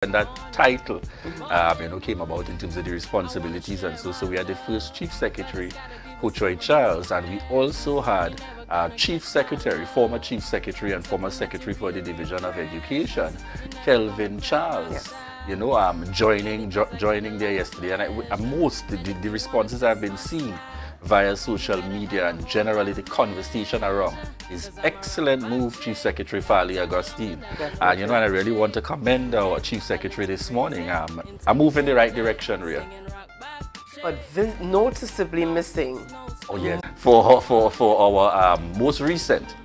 when that title, came about in terms of the responsibilities and so we had the first Chief Secretary, Hochoy Charles, and we also had Chief Secretary, former Chief Secretary and former Secretary for the Division of Education, Kelvin Charles. Yes. Joining there yesterday, and most the responses I've been seeing via social media and generally the conversation around is excellent move, Chief Secretary Farley Augustine. And I really want to commend our Chief Secretary this morning. I'm moving in the right direction, Rhea. But noticeably missing. Oh yes, for our most recent,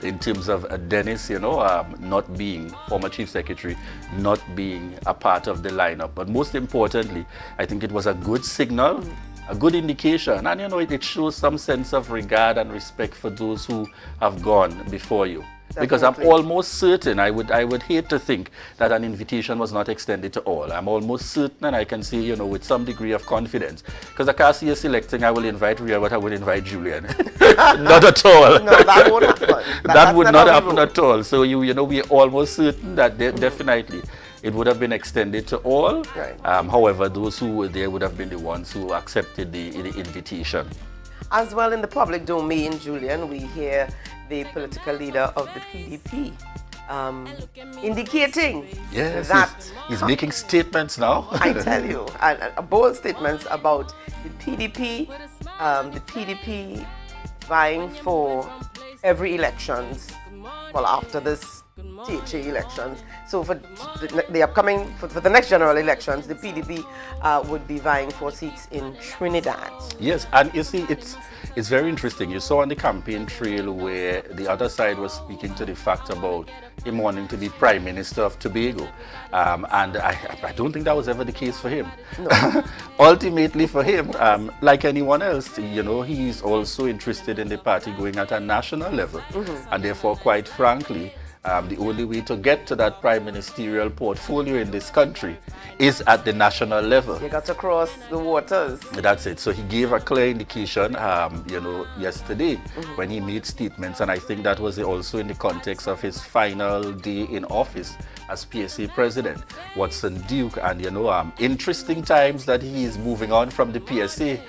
in terms of Dennis, not being former Chief Secretary, not being a part of the lineup. But most importantly, I think it was a good signal, a good indication, and it shows some sense of regard and respect for those who have gone before you. Definitely. Because I'm almost certain, I would hate to think that an invitation was not extended to all. I'm almost certain, and I can say, with some degree of confidence. Because I can't see you selecting, I will invite Rhea, but I will invite Julian. Not at all. No, that won't happen. That would not happen at all. So, we're almost certain that definitely it would have been extended to all. Right. However, those who were there would have been the ones who accepted the invitation. As well, in the public domain, Julian, we hear the political leader of the PDP indicating that he's making statements now. I tell you, and bold statements about the PDP vying for every elections, well, after this THA elections. So for the upcoming, for the next general elections, the PDP would be vying for seats in Trinidad. Yes, and you see, it's very interesting. You saw on the campaign trail where the other side was speaking to the fact about him wanting to be Prime Minister of Tobago. And I don't think that was ever the case for him. No. Ultimately for him, like anyone else, he's also interested in the party going at a national level. And therefore, quite frankly, the only way to get to that prime ministerial portfolio in this country is at the national level. You got to cross the waters. That's it. So he gave a clear indication, yesterday when he made statements, and I think that was also in the context of his final day in office as PSA president, Watson Duke, and interesting times that he is moving on from the PSA,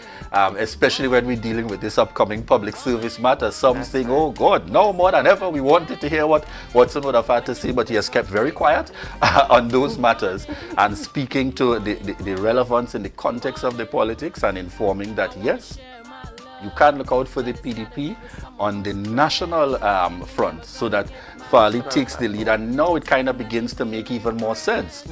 especially when we're dealing with this upcoming public service matter. Some saying, oh God, no, more than ever, we wanted to hear what Watson would have had to say, but he has kept very quiet on those matters and speaking to the relevance in the context of the politics and informing that yes, you can look out for the PDP on the national front, so that Farley takes the lead. And now it kind of begins to make even more sense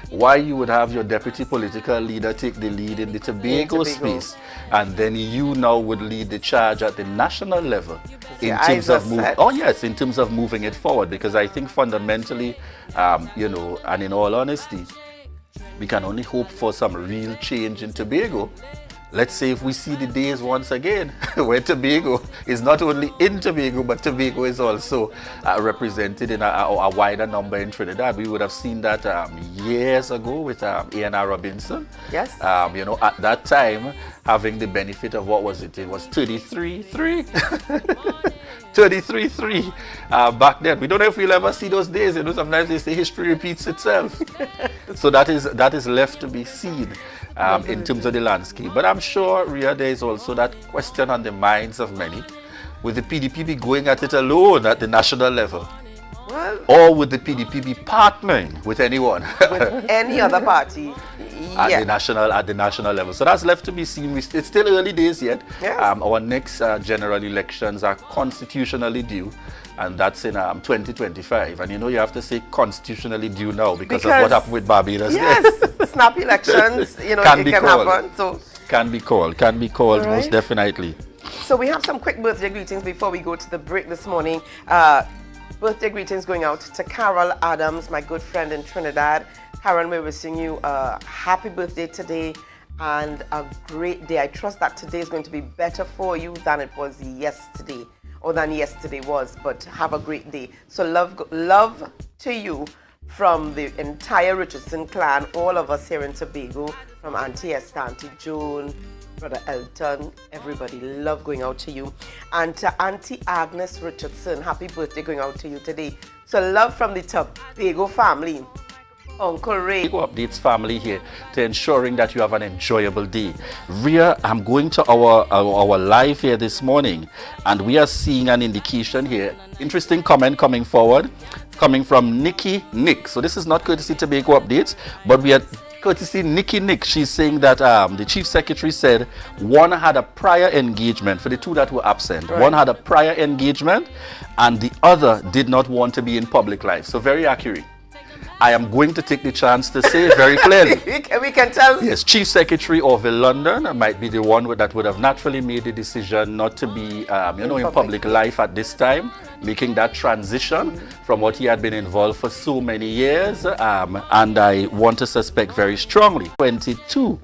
why you would have your deputy political leader take the lead in the Tobago space, and then you now would lead the charge at the national level in terms of in terms of moving it forward. Because I think fundamentally, and in all honesty, we can only hope for some real change in Tobago. Let's say if we see the days once again where Tobago is not only in Tobago, but Tobago is also represented in a wider number in Trinidad. We would have seen that years ago with A&R Robinson. Yes. At that time, having the benefit of what was it? It was 33-3. 33-3 back then. We don't know if we'll ever see those days. Sometimes they say history repeats itself. So that is left to be seen in terms of the landscape. But I'm sure, Rhea, there is also that question on the minds of many. Will the PDP be going at it alone at the national level? Well, or would the PDP be partnering with anyone? With any other party? At the national level. So that's left to be seen. It's still early days yet. Yes. Our next general elections are constitutionally due, and that's in 2025. And you have to say constitutionally due now because of what happened with Barbados. Yes, snap elections, it can happen. So can be called right. Most definitely. So we have some quick birthday greetings before we go to the break this morning. Birthday greetings going out to Carol Adams, my good friend in Trinidad. Karen, we're wishing you a happy birthday today and a great day. I trust that today is going to be better for you than it was yesterday, or than yesterday was, but have a great day. So love to you from the entire Richardson clan, all of us here in Tobago, from Auntie Esther, Auntie Joan, Brother Elton, everybody, love going out to you. And to Auntie Agnes Richardson, happy birthday going out to you today. So love from the Tobago family. Uncle Ray. Tobago Updates family here to ensuring that you have an enjoyable day. Ria, I'm going to our live here this morning, and we are seeing an indication here. Interesting comment coming forward, coming from Nikki Nick. So this is not courtesy Tobago Updates, but we are courtesy Nikki Nick. She's saying that the chief secretary said one had a prior engagement for the two that were absent. Right. One had a prior engagement, and the other did not want to be in public life. So very accurate. I am going to take the chance to say very clearly. we can tell. Yes, Chief Secretary of London might be the one that would have naturally made the decision not to be, in public life at this time, making that transition from what he had been involved for so many years. And I want to suspect very strongly, 22.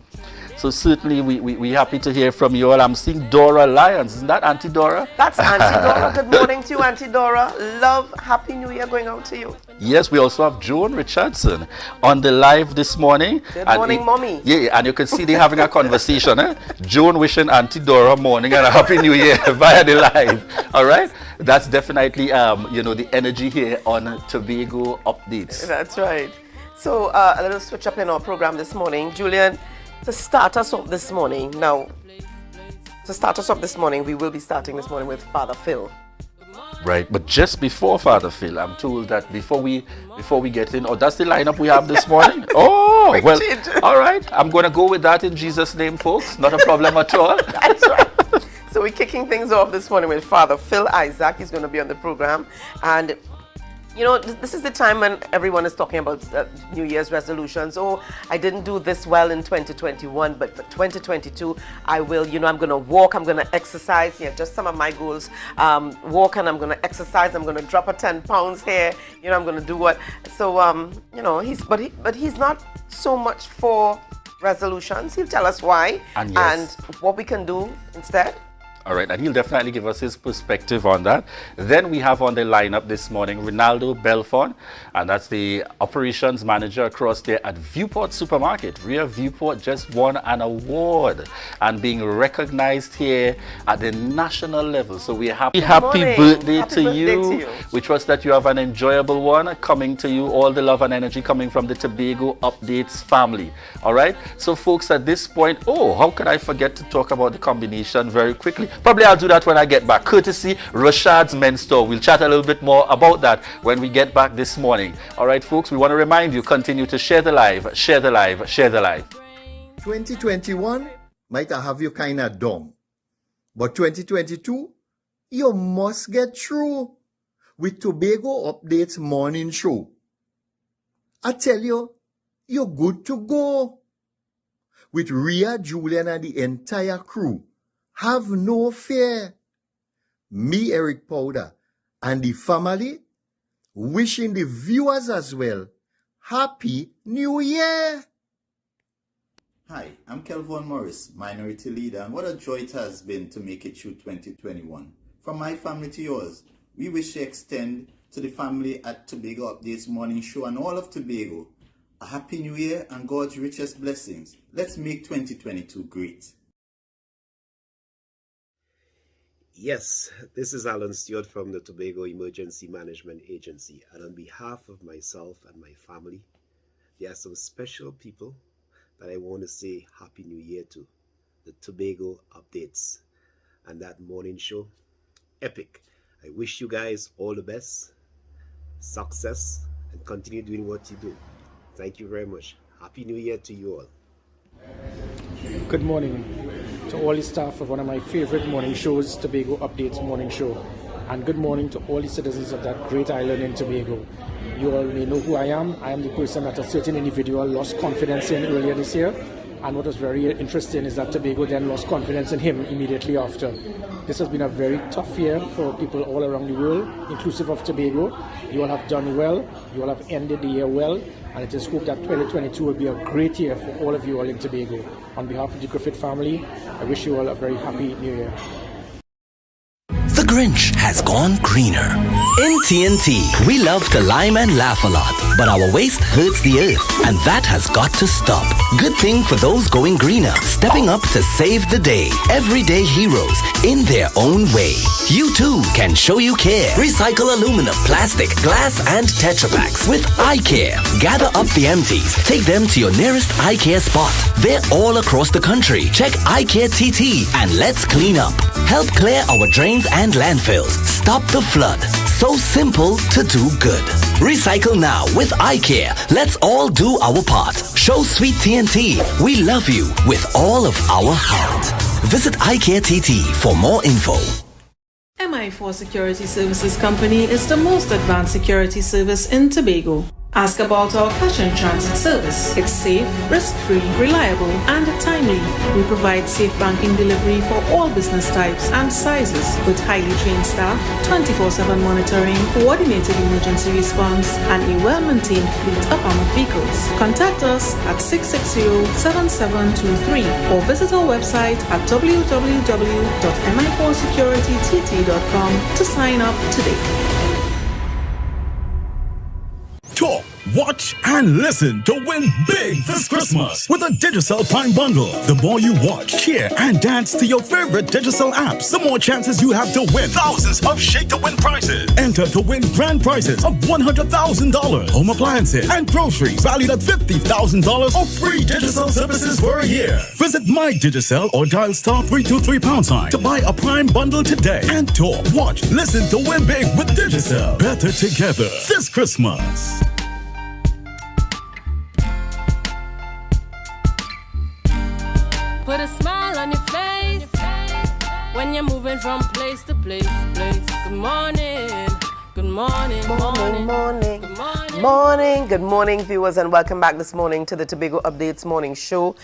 So certainly we happy to hear from you all. I'm seeing Dora Lyons. Isn't that Auntie Dora? That's Auntie Dora. Good morning to you, Auntie Dora. Love, Happy New Year going out to you. Yes, we also have Joan Richardson on the live this morning. Good morning, Mommy. Yeah, and you can see they're having a conversation. Joan wishing Auntie Dora morning and a Happy New Year via the live. All right? That's definitely, the energy here on Tobago Updates. That's right. So a little switch up in our program this morning. Julian, to start us off this morning, we will be starting this morning with Father Phil. Right, but just before Father Phil, I'm told that before we get in, that's the lineup we have this morning. Oh, well, all right. I'm going to go with that in Jesus' name, folks. Not a problem at all. That's right. So we're kicking things off this morning with Father Phil Isaac. He's going to be on the program. And, this is the time when everyone is talking about New Year's resolutions. Oh, I didn't do this well in 2021, but for 2022, I will. I'm going to walk, I'm going to exercise. Yeah, just some of my goals. Walk and I'm going to exercise. I'm going to drop 10 pounds here. I'm going to do what. So, he's not so much for resolutions. He'll tell us why and what we can do instead. All right, and he'll definitely give us his perspective on that. Then we have on the lineup this morning Ronaldo Belfon, and that's the operations manager across there at Viewport Supermarket. Ria, Viewport just won an award and being recognized here at the national level. So we're happy birthday to you. We trust that you have an enjoyable one coming to you. All the love and energy coming from the Tobago Updates family. All right, so folks, at this point, how could I forget to talk about the combination very quickly? Probably I'll do that when I get back. Courtesy Rashad's Men's Store. We'll chat a little bit more about that when we get back this morning. All right, folks, we want to remind you, continue to share the live, share the live, share the live. 2021 might have you kind of dumb. But 2022, you must get through with Tobago Updates morning show. I tell you, you're good to go. With Ria, Julian, and the entire crew. Have no fear. Me, Eric Powder, and the family, wishing the viewers as well, Happy New Year! Hi, I'm Kelvin Morris, Minority Leader, and what a joy it has been to make it through 2021. From my family to yours, we wish to extend to the family at Tobago Updates Morning Show and all of Tobago a Happy New Year and God's richest blessings. Let's make 2022 great. Yes, this is Alan Stewart from the Tobago Emergency Management Agency, and on behalf of myself and my family, there are some special people that I want to say Happy New Year to. The Tobago Updates and that morning show, epic. I wish you guys all the best, success, and continue doing what you do. Thank you very much. Happy New Year to you all. Good morning to all the staff of one of my favorite morning shows, Tobago Updates Morning Show. And good morning to all the citizens of that great island in Tobago. You all may know who I am. I am the person that a certain individual lost confidence in earlier this year. And what was very interesting is that Tobago then lost confidence in him immediately after. This has been a very tough year for people all around the world, inclusive of Tobago. You all have done well. You all have ended the year well. And it is hoped that 2022 will be a great year for all of you all in Tobago. On behalf of the Griffith family, I wish you all a very happy New Year. The Grinch has gone greener. In TNT, we love to lime and laugh a lot, but our waste hurts the earth, and that has got to stop. Good thing for those going greener, stepping up to save the day. Everyday heroes in their own way. You too can show you care. Recycle aluminum, plastic, glass, and Tetra Paks with iCare. Gather up the empties. Take them to your nearest iCare spot. They're all across the country. Check iCare TT and let's clean up. Help clear our drains and landfills. Stop the flood. So simple to do good. Recycle now with iCare. Let's all do our part. Show Sweet TNT we love you with all of our heart. Visit iCare TT for more info. MI4 Security Services Company is the most advanced security service in Tobago. Ask about our cash and transit service. It's safe, risk-free, reliable, and timely. We provide safe banking delivery for all business types and sizes with highly trained staff, 24/7 monitoring, coordinated emergency response, and a well-maintained fleet of armored vehicles. Contact us at 660-7723 or visit our website at www.mi4securitytt.com to sign up today. Talk, watch, and listen to win big this Christmas with a Digicel Prime Bundle. The more you watch, cheer, and dance to your favorite Digicel apps, the more chances you have to win thousands of shake-to-win prizes. Enter to win grand prizes of $100,000, home appliances, and groceries valued at $50,000 or free Digicel services for a year. Visit My Digicel or dial *323# to buy a Prime Bundle today. And talk, watch, listen to win big with Digicel. Better together this Christmas. Put a smile on your face when you're moving from place to place. Good morning, good morning, Morning. good morning. Morning, good morning, viewers, and welcome back this morning to the Tobago Updates Morning Show.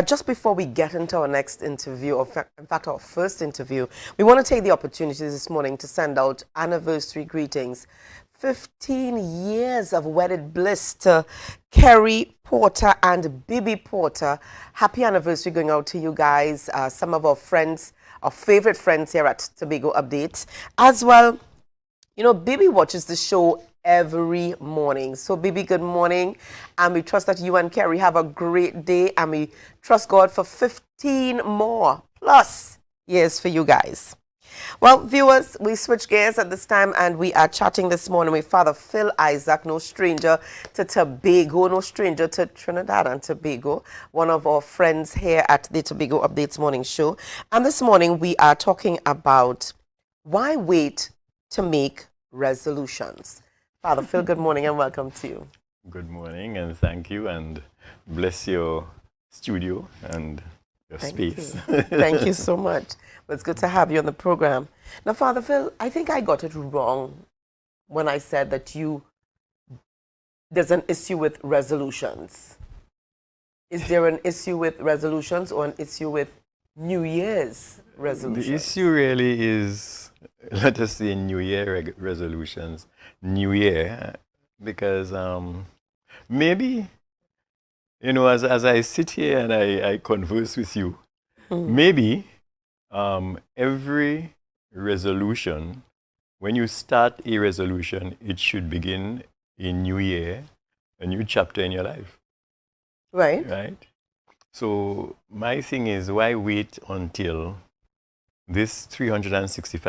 Just before we get into our next interview, or in fact our first interview, we want to take the opportunity this morning to send out anniversary greetings. 15 years of wedded bliss to Kerry Porter and Bibi Porter. Happy anniversary going out to you guys. Some of our friends, our favorite friends here at Tobago Updates. As well, you know, Bibi watches the show every morning. So, Bibi, good morning. And we trust that you and Kerry have a great day. And we trust God for 15 more plus years for you guys. Well, viewers, we switch gears at this time and we are chatting this morning with Father Phil Isaac, no stranger to Tobago, no stranger to Trinidad and Tobago, one of our friends here at the Tobago Updates Morning Show. And this morning we are talking about why wait to make resolutions. Father Phil, good morning and welcome to you. Good morning and thank you and bless your studio and your space. Thank you so much. It's good to have you on the program. Now, Father Phil, I think I got it wrong when I said that there's an issue with resolutions. Is there an issue with resolutions or an issue with New Year's resolutions? The issue really is, let us say, New Year resolutions. New Year, because maybe, you know, as I sit here and I converse with you, maybe every resolution, when you start a resolution, it should begin a new year, a new chapter in your life. Right. Right? So my thing is, why wait until this 365